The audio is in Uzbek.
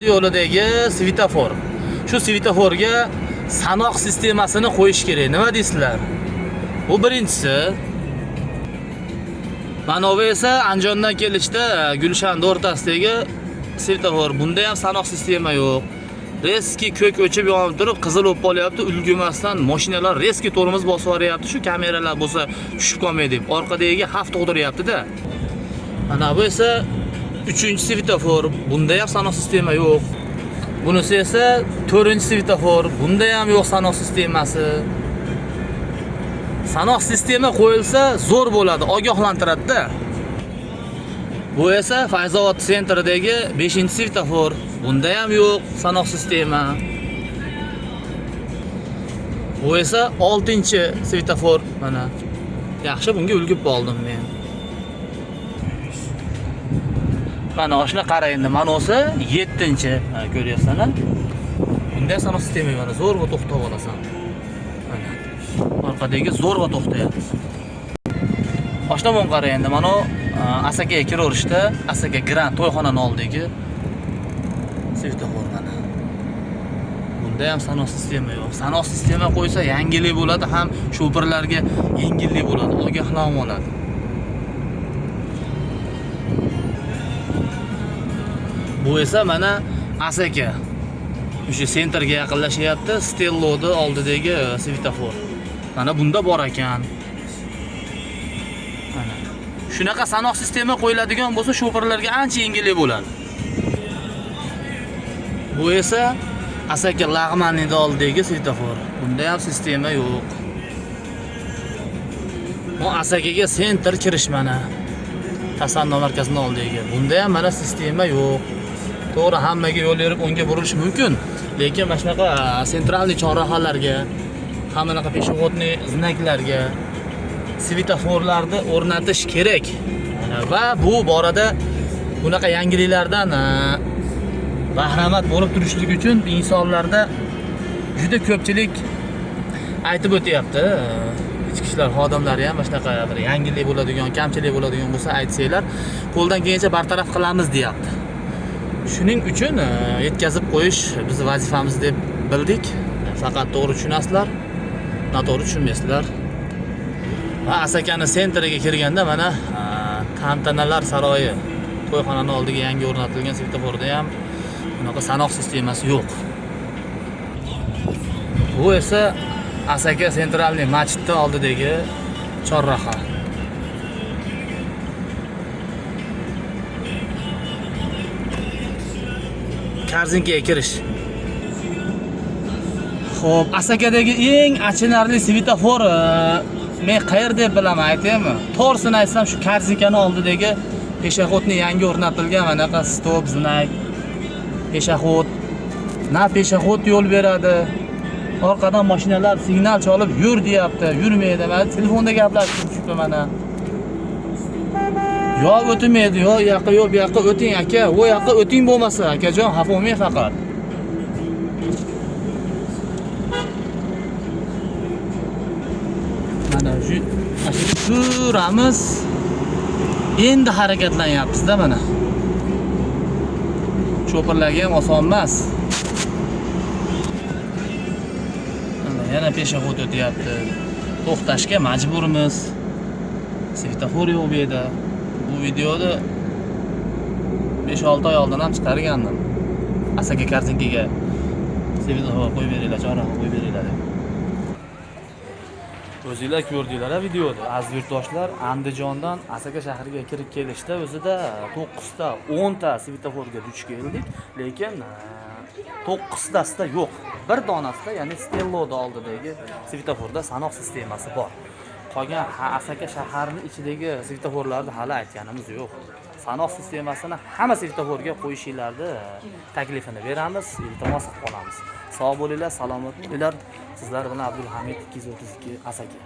yo'lidagi svetofor. Shu svetoforga sanoq sistemasini qo'yish kerak. Nima deysizlar? Bu birinchisi. Mana bu esa Andijondan kelishda Gulshan o'rtasidagi svetofor. Bunda ham sanoq sistema yo'q. Reski ko'k o'chib yonib turib, qizil bo'lib qolyapti. Ulgurmasdan mashinalar reski tormoz bosib yuboryapti. Shu kameralar bo'lsa tushib qolmaydi deb orqadagi xavf tug'diryapti-da. Mana bu esa 3-svetofor. Bunda ham sanoq sistema yo'q. Bunisi esa 4-svetofor. Bunda ham yo'q sanoq sistemasi. Sanoq sistema qo'yilsa zo'r bo'ladi, ogohlantiradi-da. Bu esa Fayzobod sentridagi 5-svetofor. Bunda ham yo'q sanoq sistema. Bu esa 6-svetofor. Mana yaxshi bunga ulgib qoldim men. Mana oshna qarang endi. Mana o'sa 7-chi. Ko'ryapsan-a? Bunda sanoq sistema mana zo'rg'a to'xtab olasan. Mana orqadagi zo'rg'a to'xtayapti. Oshna mon qarang endi. Mana Asakaga kiraverishda, Asaka Grand to'yxonaning oldidagi svetofor mana. Bunda ham sanoq sistema yo'q. Sanoq sistema qo'ysa yangilik bo'ladi, ham sho'pirlarga yengillik bo'ladi, ogohlanib oladi. Bu esa mana Asaka. O'sha sentrga yaqinlashyapti, Stello'ning oldidagi svetofor. Mana bunda bor ekan. Mana shunaqa sanoq sistema qo'yiladigan bo'lsa, sho'pirlarga ancha yengillik bo'ladi. Bu esa Asaka Lag'manning oldidagi svetofor. Bunda ham sistema yo'q. Bu Asakaga sentr kirish mana. Tasanno markazining oldidagi. Bunda ham mana sistema yo'q. To'g'ri, hammaga yo'l berib unga burilish mumkin, lekin mana shunaqa sentralniy chorrahalarga, hammaqa peshovodniy znaklarga svetoforlarni o'rnatish kerak. Va bu borada bunaqa yangiliklardan bahramand bo'lib turishlik uchun insonlarda juda ko'pchilik aytib o'tyapti. Ichki ishlar xodimlari ham mana shunaqa bir yangilik bo'ladigan, kamchilik bo'ladigan bo'lsa aytsanglar, qo'ldan kelgancha bartaraf qilamiz deyapti. Shuning uchun yetkazib qo'yish bizning vazifamiz deb bildik. Faqat to'g'ri tushunasizlar, noto'g'ri tushunmaysizlar. Va Asakani sentriga kirganda mana Tantanalar saroyi to'yxonaning oldiga yangi o'rnatilgan svetoforda ham bunaqa sanoq sistemasi yo'q. Bu esa Asaka sentralniy masjidning oldidagi chorraha. Karzinkaga kirish. Xo'p, Asakadagi eng achinarli svetofor men qayer deb bilaman, aytaymi? To'g'risini aytsam, shu Karzinkaning oldidagi peshovodning yangi o'rnatilgan manaqa stop znak. Peshahod. Na peshahod yo'l beradi. Orqadan mashinalar signal chalib yur deyapti, yurmaydi. Mana telefonda gaplashib turibdi mana. Yo o'tmaydi, yo yoqqa, yo bu yoqqa o'ting aka. O yoqqa o'ting bo'lmasa, akajon, xafa bo'lmang faqat. Mana shu Ramiz endi harakatlanyapmiz-da mana. Sho'pirlarga ham oson emas. Mana yana peshahod o'tyapti. To'xtashga majburmiz. Svetofor yo'q bu yerda. Bu videoni 5-6 oy oldin ham chiqargandim. Asaka Karzinkaga svetofor qo'yib beringlar, chorraha qo'yib beringlar deb. O'zingizlar ko'rdinglar videoda. Aziz yurtdoshlar, Andijondan Asaka shahriga kirib kelishda o'zida 9 ta, 10 ta svetoforga duch keldik, lekin 9 tasida yo'q. Bir donasida, ya'ni Stello'ning oldidagi svetoforda sanoq sistemasi bor. Qolgan Asaka shaharining ichidagi svetoforlarni hali aytganimiz yo'q. Sanoq sistemasini hamma svetoforga qo'yishinglarni taklifini beramiz, iltimos qilib qolamiz. Sog' bo'linglar, salomat bo'linglar. Sizlar bilan Abdulhamid 232 Asaka.